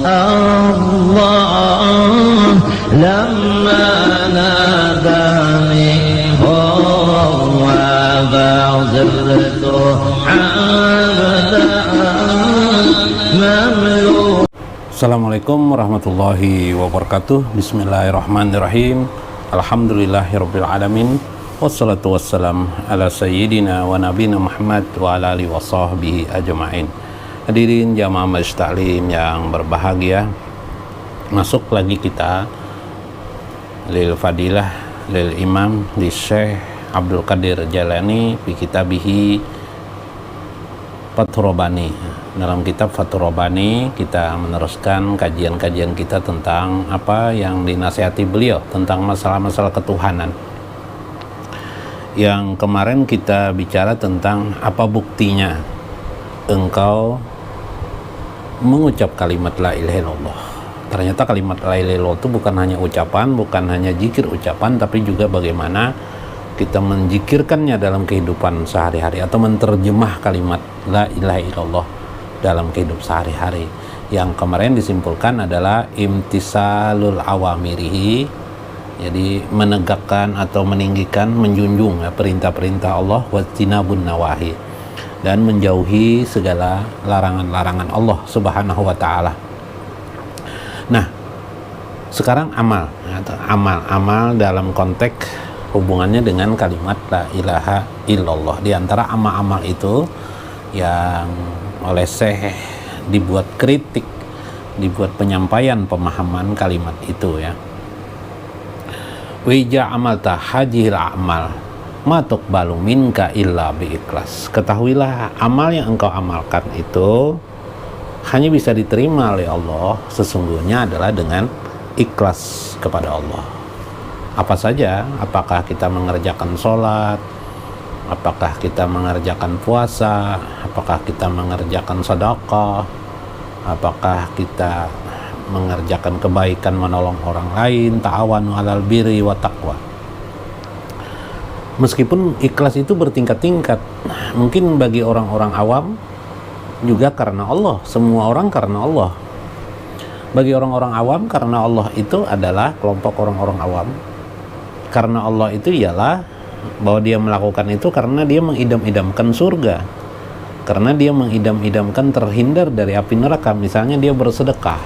الله لما ناداني هو فصرت عبدا مملوكا. Assalamualaikum warahmatullahi wabarakatuh. Bismillahirrahmanirrahim. Alhamdulillahirabbil alamin. Wassalatu wassalam ala sayyidina wa nabiyina Muhammad wa ala alihi washabbihi ajmain. Hadirin jamaah majelis taklim yang berbahagia, masuk lagi kita lil fadilah lil imam li Syekh Abdul Qadir Jailani fi kitabihi Fathur Rabbani. Dalam kitab Fathur Rabbani kita meneruskan kajian-kajian kita tentang apa yang dinasihati beliau tentang masalah-masalah ketuhanan. Yang kemarin kita bicara tentang apa buktinya engkau mengucap kalimat la ilaha illallah. Ternyata kalimat la ilaha illallah itu bukan hanya ucapan, bukan hanya zikir ucapan, tapi juga bagaimana kita menzikirkannya dalam kehidupan sehari-hari atau menerjemah kalimat la ilaha illallah dalam kehidupan sehari-hari. Yang kemarin disimpulkan adalah imtisalul awamirihi, jadi menegakkan atau meninggikan, menjunjung perintah-perintah Allah, wajtinabun nawahi, dan menjauhi segala larangan-larangan Allah Subhanahu wa ta'ala. Nah, sekarang amal dalam konteks hubungannya dengan kalimat la ilaha illallah. Di antara amal-amal itu yang oleh Syekh dibuat kritik, dibuat penyampaian pemahaman kalimat itu ya. Wija amal tahajil amal matuk balu minka illa bi ikhlas. Ketahuilah amal yang engkau amalkan itu hanya bisa diterima oleh Allah sesungguhnya adalah dengan ikhlas kepada Allah. Apa saja, apakah kita mengerjakan sholat, apakah kita mengerjakan puasa, apakah kita mengerjakan sedekah, apakah kita mengerjakan kebaikan, menolong orang lain, ta'awanu 'alal birri wa taqwa. Meskipun ikhlas itu bertingkat-tingkat, mungkin bagi orang-orang awam juga karena Allah, semua orang karena Allah. Bagi orang-orang awam, karena Allah itu adalah kelompok orang-orang awam. Karena Allah itu ialah bahwa dia melakukan itu karena dia mengidam-idamkan surga, karena dia mengidam-idamkan terhindar dari api neraka. Misalnya dia bersedekah,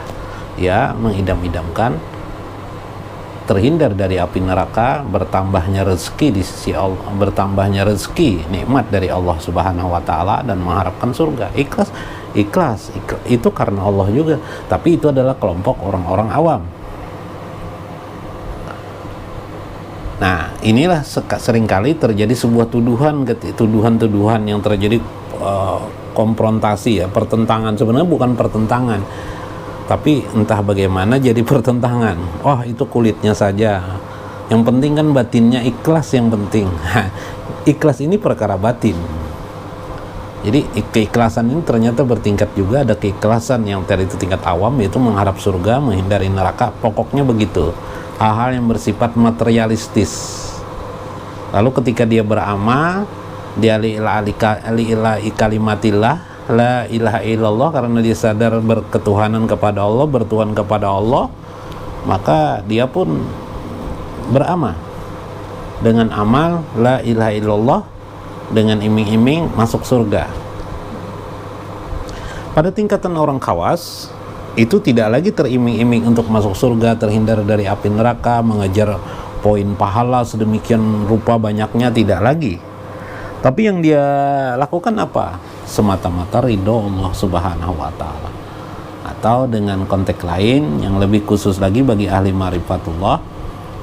ya mengidam-idamkan terhindar dari api neraka, bertambahnya rezeki di sisi Allah, bertambahnya rezeki nikmat dari Allah Subhanahu wa ta'ala, dan mengharapkan surga. Ikhlas itu karena Allah juga, tapi itu adalah kelompok orang-orang awam. Nah, inilah seringkali terjadi sebuah tuduhan yang terjadi konfrontasi ya, pertentangan. Sebenarnya bukan pertentangan, tapi entah bagaimana jadi pertentangan. Oh, itu kulitnya saja, yang penting kan batinnya, ikhlas yang penting. Ikhlas ini perkara batin. Jadi keikhlasan ini ternyata bertingkat juga. Ada keikhlasan yang dari itu tingkat awam, yaitu mengharap surga, menghindari neraka. Pokoknya begitu, hal-hal yang bersifat materialistis. Lalu ketika dia beramal, dia li'ilahi kalimatillah la ilaha illallah, karena dia sadar berketuhanan kepada Allah, bertuhan kepada Allah, maka dia pun beramal dengan amal la ilaha illallah, dengan iming-iming masuk surga. Pada tingkatan orang khawas itu tidak lagi teriming-iming untuk masuk surga, terhindar dari api neraka, mengejar poin pahala sedemikian rupa banyaknya, tidak lagi. Tapi yang dia lakukan apa? Semata-mata ridho Allah Subhanahu wa ta'ala. Atau dengan konteks lain yang lebih khusus lagi bagi ahli ma'rifatullah,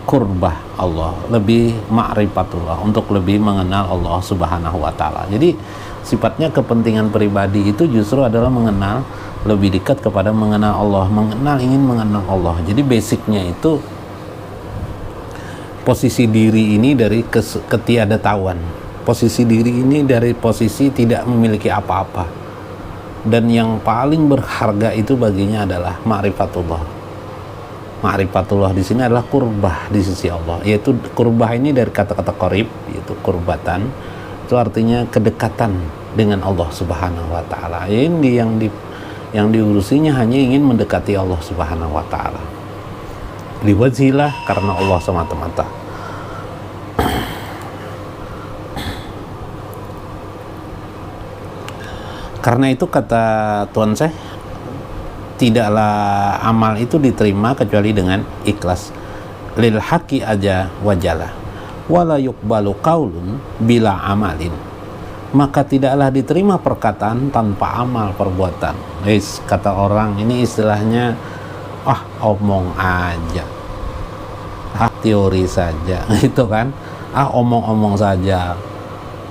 kurbah Allah, lebih ma'rifatullah, untuk lebih mengenal Allah Subhanahu wa ta'ala. Jadi sifatnya kepentingan pribadi itu justru adalah mengenal, lebih dekat kepada mengenal Allah, ingin mengenal Allah. Jadi basicnya itu posisi diri ini dari ketiadatahuan, posisi diri ini dari posisi tidak memiliki apa-apa, dan yang paling berharga itu baginya adalah ma'rifatullah. Ma'rifatullah di sini adalah kurbah di sisi Allah, yaitu kurbah ini dari kata-kata qarib, yaitu kurbatan, itu artinya kedekatan dengan Allah Subhanahu wa ta'ala. Ini yang diurusinya hanya ingin mendekati Allah Subhanahu wa taala. Liwajhillah, karena Allah semata-mata. Karena itu kata Tuan Syekh, tidaklah amal itu diterima kecuali dengan ikhlas. Lil haqi aja wajalah wala yuqbalu qaulun bila amalin. Maka tidaklah diterima perkataan tanpa amal perbuatan. Kata orang ini istilahnya omong aja, teori saja gitu kan, omong-omong saja.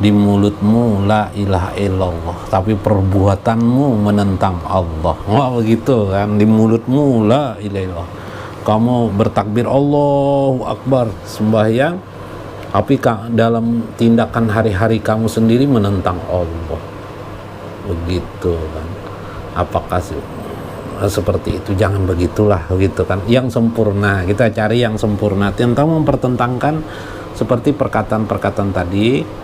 Di mulutmu la ilaha illallah, tapi perbuatanmu menentang Allah. Begitu kan, di mulutmu la ilaha illallah, kamu bertakbir Allahu Akbar sembahyang, tapi dalam tindakan hari-hari kamu sendiri menentang Allah. Begitu kan. Apakah seperti itu? Jangan begitulah, begitu kan. Yang sempurna, kita cari yang sempurna. Tentang mempertentangkan seperti perkataan-perkataan tadi,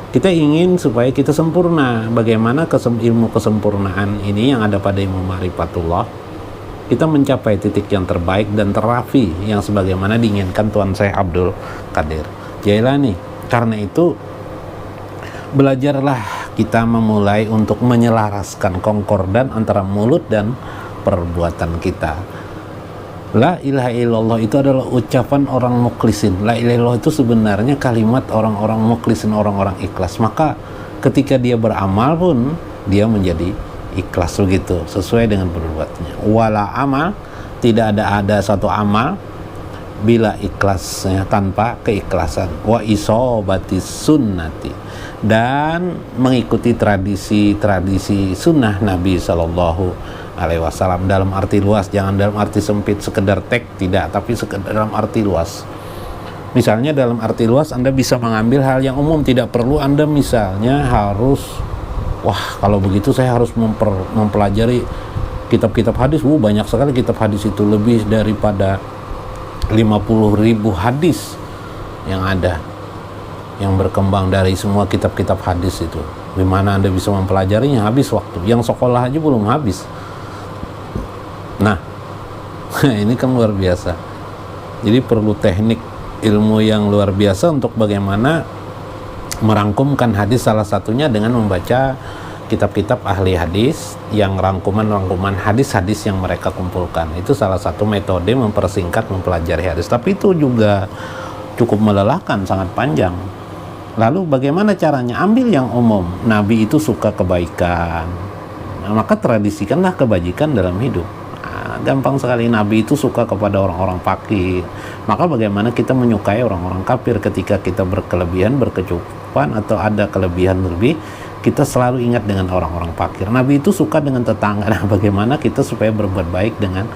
kita ingin supaya kita sempurna. Bagaimana ilmu kesempurnaan ini yang ada pada ilmu Ma'rifatullah, kita mencapai titik yang terbaik dan terafi yang sebagaimana diinginkan Tuan Syekh Abdul Qadir Jailani. Karena itu belajarlah kita memulai untuk menyelaraskan konkordan antara mulut dan perbuatan kita. La ilaha illallah itu adalah ucapan orang mukhlisin. La ilaha illallah itu sebenarnya kalimat orang-orang mukhlisin, orang-orang ikhlas. Maka ketika dia beramal pun dia menjadi ikhlas, begitu, sesuai dengan perbuatannya. Wala amal, tidak ada satu amal bila ikhlasnya, tanpa keikhlasan. Wa isobati sunnati, dan mengikuti tradisi sunnah Nabi Sallallahu Alaihi Wasallam dalam arti luas, jangan dalam arti sempit sekedar teks, tidak, tapi dalam arti luas. Misalnya dalam arti luas Anda bisa mengambil hal yang umum, tidak perlu Anda misalnya harus kalau begitu saya harus mempelajari kitab-kitab hadis. Banyak sekali kitab hadis itu, lebih daripada 50.000 hadis yang ada, yang berkembang dari semua kitab-kitab hadis itu. Gimana Anda bisa mempelajarinya? Habis waktu, yang sekolah aja belum habis. Nah, ini kan luar biasa. Jadi perlu teknik ilmu yang luar biasa untuk bagaimana merangkumkan hadis, salah satunya dengan membaca kitab-kitab ahli hadis yang rangkuman-rangkuman hadis-hadis yang mereka kumpulkan. Itu salah satu metode mempersingkat mempelajari hadis. Tapi itu juga cukup melelahkan, sangat panjang. Lalu bagaimana caranya? Ambil yang umum. Nabi itu suka kebaikan, maka tradisikanlah kebajikan dalam hidup. Gampang sekali. Nabi itu suka kepada orang-orang fakir, maka bagaimana kita menyukai orang-orang kafir? Ketika kita berkelebihan, berkecukupan, atau ada kelebihan lebih, kita selalu ingat dengan orang-orang fakir. Nabi itu suka dengan tetangga. Nah, bagaimana kita supaya berbuat baik dengan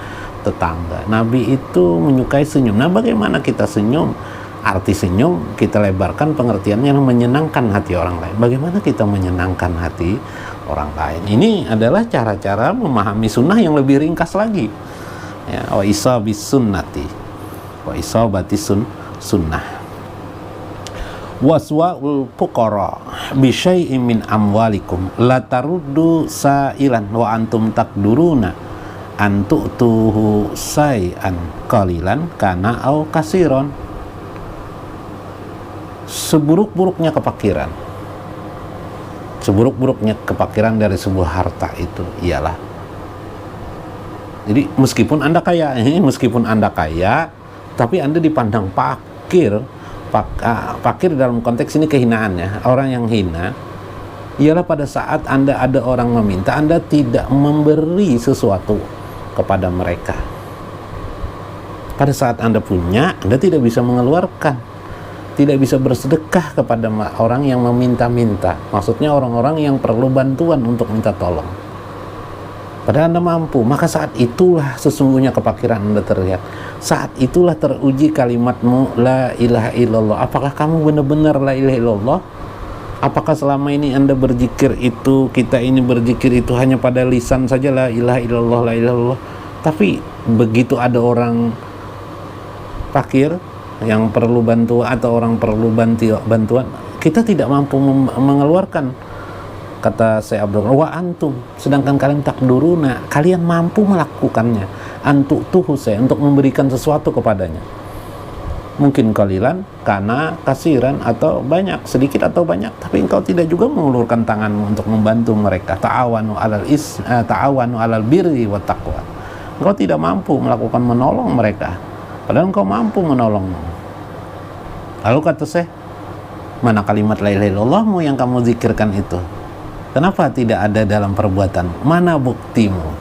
tetangga? Nabi itu menyukai senyum. Nah, bagaimana kita senyum? Arti senyum kita lebarkan pengertiannya, menyenangkan hati orang lain. Bagaimana kita menyenangkan hati orang lain? Ini adalah cara-cara memahami sunnah yang lebih ringkas lagi. Ya, wa isabis sunnati, wa isabati sunnah. Waswa'ul fuqara bi syai'in min amwalikum la taruddu sa'ilan wa antum takduruna an tu'tuhu sai'an qalilan kana au kasiron. Seburuk-buruknya kefakiran, seburuk-buruknya kefakiran dari sebuah harta itu ialah, jadi meskipun Anda kaya, tapi Anda dipandang fakir. Fakir dalam konteks ini kehinaannya, orang yang hina ialah pada saat Anda ada orang meminta, Anda tidak memberi sesuatu kepada mereka. Pada saat Anda punya, Anda tidak bisa mengeluarkan, tidak bisa bersedekah kepada orang yang meminta-minta. Maksudnya orang-orang yang perlu bantuan untuk minta tolong. Padahal Anda mampu, maka saat itulah sesungguhnya kefakiran Anda terlihat. Saat itulah teruji kalimatmu la ilaha illallah. Apakah kamu benar-benar la ilaha illallah? Apakah selama ini Anda berzikir itu, kita ini berzikir itu hanya pada lisan saja, la ilaha illallah, la ilaha illallah. Tapi begitu ada orang fakir yang perlu bantuan, atau orang perlu bantuan, kita tidak mampu mengeluarkan Kata Syekh Abdul wa antum, sedangkan kalian takduruna, kalian mampu melakukannya, antuk tuhu saya, untuk memberikan sesuatu kepadanya. Mungkin kalilan, karena kasiran, atau banyak, sedikit atau banyak, tapi engkau tidak juga mengulurkan tanganmu untuk membantu mereka. Ta'awanu alal birri wa taqwa. Engkau tidak mampu melakukan menolong mereka, padahal engkau mampu menolong. Lalu kata Syekh, mana kalimat la ilaha illallahmu yang kamu zikirkan itu? Kenapa tidak ada dalam perbuatan? Mana buktimu?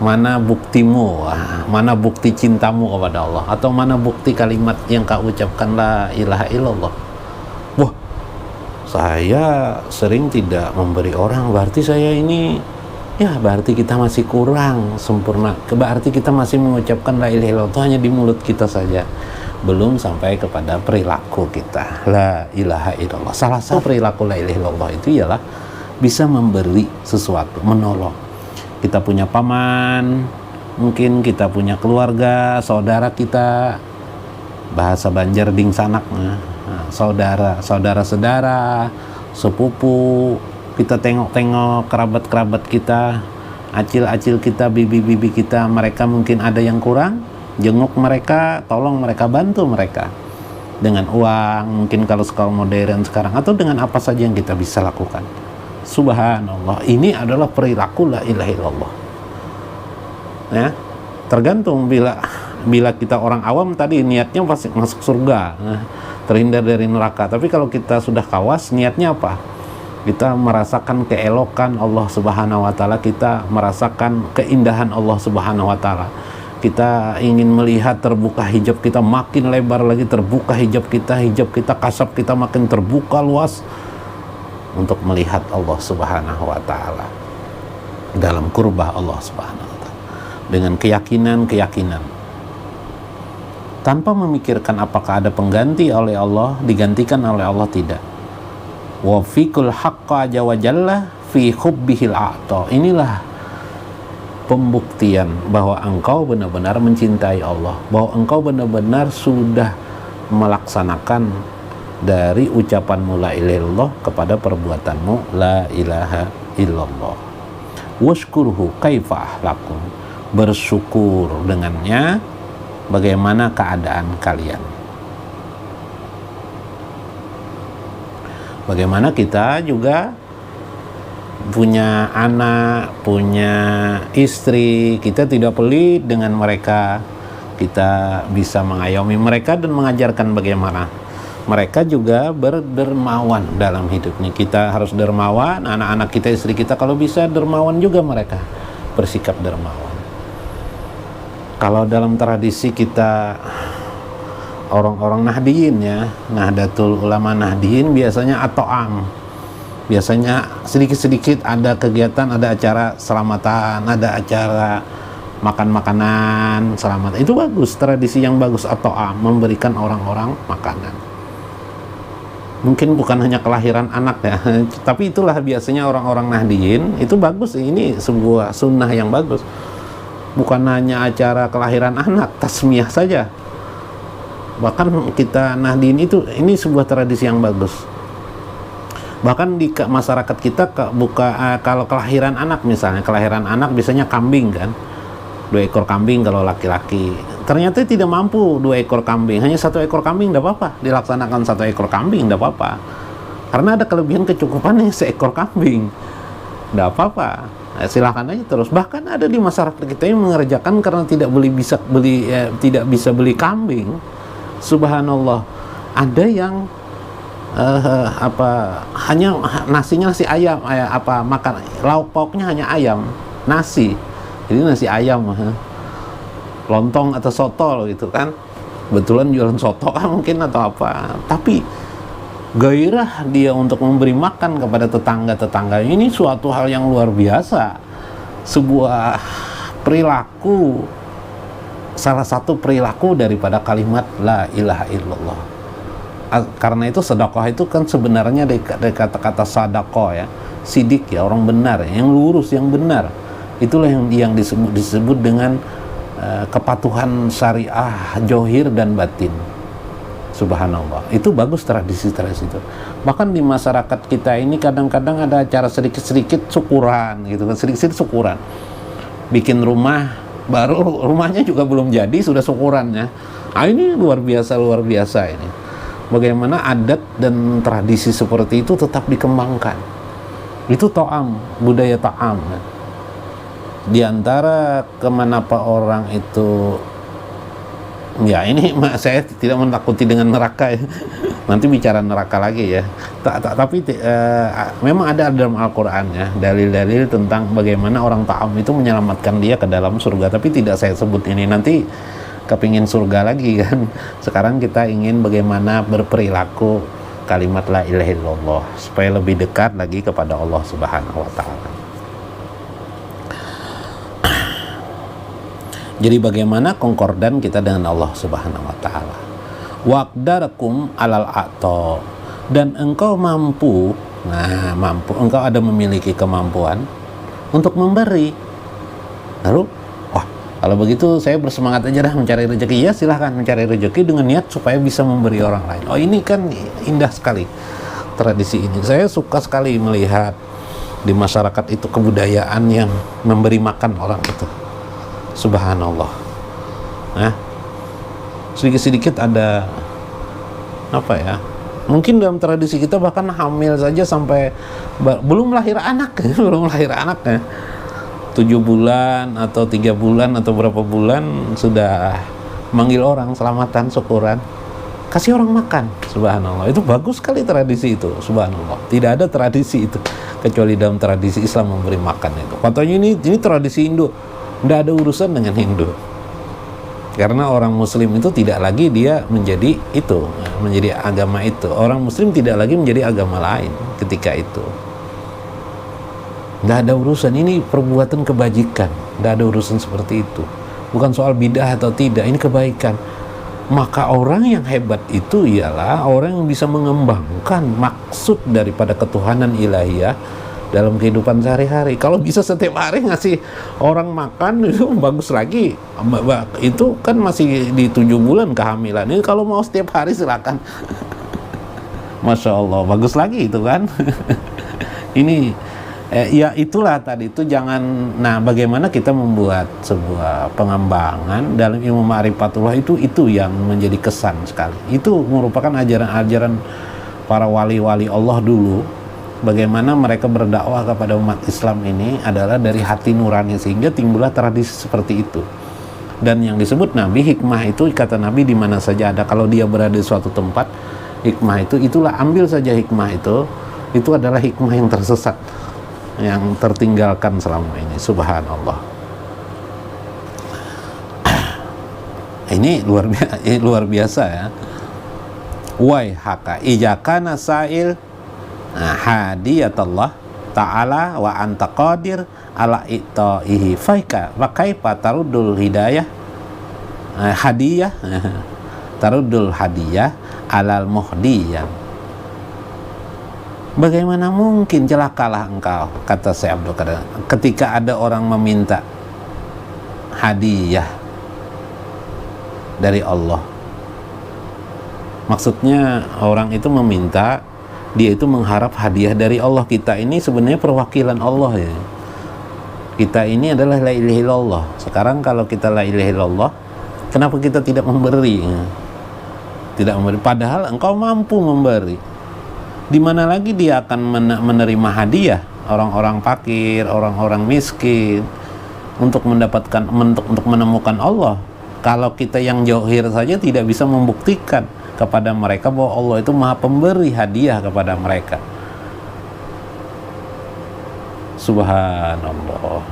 Mana buktimu? Mana bukti cintamu kepada Allah? Atau mana bukti kalimat yang kau ucapkan la ilaha illallah? Wah, saya sering tidak memberi orang, berarti saya ini, ya berarti kita masih kurang sempurna. Berarti kita masih mengucapkan la ilaha illallah itu hanya di mulut kita saja, belum sampai kepada perilaku kita. La ilaha illallah, salah satu perilaku la ilaha illallah itu ialah bisa memberi sesuatu, menolong. Kita punya paman, mungkin kita punya keluarga, saudara kita, bahasa Banjar ding sanak, saudara-saudara, sepupu, kita tengok-tengok kerabat-kerabat kita, acil-acil kita, bibi-bibi kita, mereka mungkin ada yang kurang, jenguk mereka, tolong mereka, bantu mereka dengan uang, mungkin kalau sekolah modern sekarang, atau dengan apa saja yang kita bisa lakukan. Subhanallah, ini adalah perilaku la ilaha illallah. Ya, tergantung bila kita orang awam tadi niatnya pasti masuk surga, terhindar dari neraka. Tapi kalau kita sudah kawas, niatnya apa? Kita merasakan keelokan Allah Subhanahu wa taala, kita merasakan keindahan Allah Subhanahu wa taala. Kita ingin melihat terbuka hijab kita makin lebar lagi, terbuka hijab kita kasab kita makin terbuka luas untuk melihat Allah Subhanahu wa taala dalam kurbah Allah Subhanahu wa taala dengan keyakinan tanpa memikirkan apakah ada pengganti oleh Allah, digantikan oleh Allah, tidak. Wa fikul haqqa wa jalla fi hubbihil a'ta. Inilah pembuktian bahwa engkau benar-benar mencintai Allah, bahwa engkau benar-benar sudah melaksanakan dari ucapanmu la ilaha illallah kepada perbuatanmu la ilaha illallah. Washkurhu kaifa ahlakum, bersyukur dengannya bagaimana keadaan kalian. Bagaimana kita juga punya anak, punya istri, kita tidak pelit dengan mereka, kita bisa mengayomi mereka dan mengajarkan bagaimana mereka juga berdermawan dalam hidup ini. Kita harus dermawan, anak-anak kita, istri kita, kalau bisa dermawan juga mereka, bersikap dermawan. Kalau dalam tradisi kita orang-orang Nahdiyin ya, Nahdlatul Ulama Nahdiyin biasanya ato'am, biasanya sedikit-sedikit ada kegiatan, ada acara selamatan, ada acara makan makanan selamat. Itu bagus, tradisi yang bagus, ato'am, memberikan orang-orang makanan. Mungkin bukan hanya kelahiran anak ya, tapi itulah biasanya orang-orang Nahdiyin, itu bagus, ini sebuah sunnah yang bagus. Bukan hanya acara kelahiran anak, tasmiyah saja. Bahkan kita Nahdiyin itu, ini sebuah tradisi yang bagus. Bahkan di masyarakat kita kalau kelahiran anak, misalnya kelahiran anak biasanya kambing kan, 2 ekor kambing kalau laki-laki. Ternyata tidak mampu 2 ekor kambing, hanya 1 ekor kambing tidak apa-apa, dilaksanakan 1 ekor kambing tidak apa-apa, karena ada kelebihan kecukupannya 1 ekor kambing, tidak apa-apa, silahkan aja terus. Bahkan ada di masyarakat kita yang mengerjakan karena tidak bisa beli kambing. Subhanallah, ada yang hanya nasinya nasi ayam, makan lauk pauknya hanya ayam, nasi, jadi nasi ayam, lontong atau soto gitu kan, betulan jualan soto kan mungkin atau apa, tapi gairah dia untuk memberi makan kepada tetangga-tetangga ini suatu hal yang luar biasa, sebuah perilaku, salah satu perilaku daripada kalimat la ilaha illallah. Karena itu sedekah itu kan sebenarnya dari kata-kata sadaqah ya, sidik ya, orang benar, yang lurus, yang benar, itulah yang disebut dengan kepatuhan syariah johir dan batin. Subhanallah, itu bagus tradisi-tradisi itu. Bahkan di masyarakat kita ini kadang-kadang ada acara sedikit-sedikit syukuran gitu kan, sedikit-sedikit syukuran. Bikin rumah baru, rumahnya juga belum jadi sudah syukurannya. Ah, ini luar biasa ini. Bagaimana adat dan tradisi seperti itu tetap dikembangkan. Itu ta'am, budaya ta'am. Di antara kemanapun orang itu, ya ini saya tidak menakuti dengan neraka ya. Nanti bicara neraka lagi ya. Tapi memang ada dalam Al-Quran ya dalil-dalil tentang bagaimana orang ta'am itu menyelamatkan dia ke dalam surga. Tapi tidak saya sebut ini, nanti kepingin surga lagi kan. Sekarang kita ingin bagaimana berperilaku kalimat la ilaha illallah supaya lebih dekat lagi kepada Allah Subhanahu wa ta'ala. Jadi bagaimana konkordan kita dengan Allah Subhanahu wa ta'ala. Waqdarakum alal a'ta, dan engkau mampu, engkau ada memiliki kemampuan untuk memberi. Lalu, wah, kalau begitu saya bersemangat aja dah mencari rezeki. Ya silahkan mencari rezeki dengan niat supaya bisa memberi orang lain. Oh, ini kan indah sekali tradisi ini. Saya suka sekali melihat di masyarakat itu kebudayaan yang memberi makan orang itu. Subhanallah. Nah, sedikit-sedikit ada apa ya? Mungkin dalam tradisi kita bahkan hamil saja sampai belum lahir anak, belum lahir anaknya. 7 bulan atau 3 bulan atau berapa bulan sudah manggil orang selamatan, syukuran, kasih orang makan. Subhanallah. Itu bagus sekali tradisi itu. Subhanallah. Tidak ada tradisi itu kecuali dalam tradisi Islam memberi makan itu. Katanya ini tradisi Hindu. Tidak ada urusan dengan Hindu, karena orang Muslim itu tidak lagi dia menjadi itu, menjadi agama itu. Orang Muslim tidak lagi menjadi agama lain ketika itu. Tidak ada urusan, ini perbuatan kebajikan. Tidak ada urusan seperti itu. Bukan soal bidah atau tidak, ini kebaikan. Maka orang yang hebat itu ialah orang yang bisa mengembangkan maksud daripada ketuhanan ilahiyah dalam kehidupan sehari-hari. Kalau bisa setiap hari ngasih orang makan itu bagus lagi. Itu kan masih di 7 bulan kehamilan. Ini kalau mau setiap hari silakan. Masya Allah, bagus lagi itu kan. Ini ya itulah tadi itu jangan. Nah, bagaimana kita membuat sebuah pengembangan dalam ilmu ma'rifatullah itu yang menjadi kesan sekali. Itu merupakan ajaran-ajaran para wali-wali Allah dulu. Bagaimana mereka berdakwah kepada umat Islam ini adalah dari hati nurani, sehingga timbullah tradisi seperti itu. Dan yang disebut Nabi, hikmah itu kata Nabi di mana saja ada. Kalau dia berada di suatu tempat, hikmah itulah, ambil saja hikmah itu adalah hikmah yang tersesat, yang tertinggalkan selama ini. Subhanallah. Ini luar biasa ya. Wai haka ijakana sa'il hadiyatullah ta'ala wa anta qadir ala itta'ihi faika wa kaifa taruddul hidayah hadiyah taruddul hadiyah alal muhdiyah. Bagaimana mungkin celakalah engkau, kata Syekh Abdul Qadir, ketika ada orang meminta hadiah dari Allah. Maksudnya orang itu meminta, dia itu mengharap hadiah dari Allah. Kita ini sebenarnya perwakilan Allah ya. Kita ini adalah la ilaha illallah. Sekarang kalau kita la ilaha illallah, kenapa kita tidak memberi? Tidak memberi, padahal engkau mampu memberi. Di mana lagi dia akan menerima hadiah orang-orang fakir, orang-orang miskin untuk mendapatkan untuk menemukan Allah. Kalau kita yang jauhir saja tidak bisa membuktikan kepada mereka bahwa Allah itu maha pemberi hadiah kepada mereka. Subhanallah.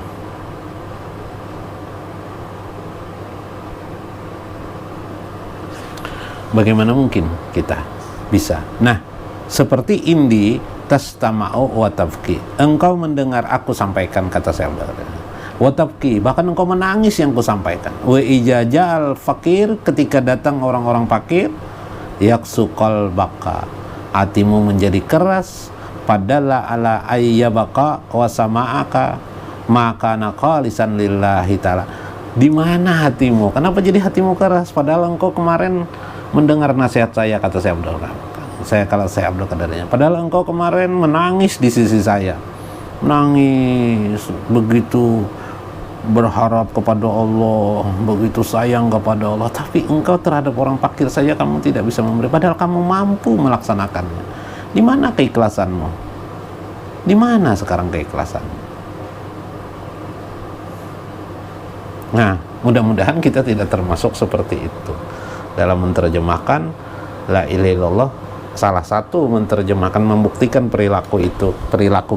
Bagaimana mungkin kita bisa? Nah, seperti indi tastama'u wa tabki. Engkau mendengar aku sampaikan, kata saya. Wa tabki, bahkan engkau menangis yang kusampaikan. Wa ijajal fakir, ketika datang orang-orang fakir, yaksu qalbaka, hatimu menjadi keras, padalla ala ayyabaka wa sama'aka maka naqalisan lillahi ta'ala. Di mana hatimu? Kenapa jadi hatimu keras? Padahal engkau kemarin mendengar nasihat saya, kata saya Abdul Qadarnya. Padahal engkau kemarin menangis di sisi saya, menangis begitu berharap kepada Allah, begitu sayang kepada Allah, tapi engkau terhadap orang fakir saja kamu tidak bisa memberi, padahal kamu mampu melaksanakannya. Di mana keikhlasanmu? Di mana sekarang keikhlasanmu? Nah, mudah-mudahan kita tidak termasuk seperti itu dalam menerjemahkan la ilaha illallah. Salah satu menerjemahkan, membuktikan perilaku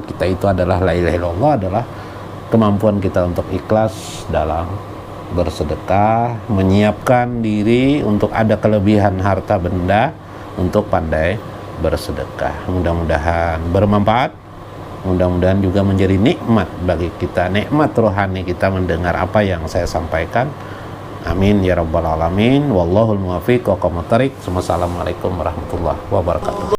kita itu adalah la ilaha illallah, adalah kemampuan kita untuk ikhlas dalam bersedekah, menyiapkan diri untuk ada kelebihan harta benda untuk pandai bersedekah. Mudah-mudahan bermanfaat, mudah-mudahan juga menjadi nikmat bagi kita, nikmat rohani kita mendengar apa yang saya sampaikan. Amin ya rabbal alamin. Wallahul muwaffiq wa aqwamut thariq. Wassalamualaikum warahmatullahi wabarakatuh.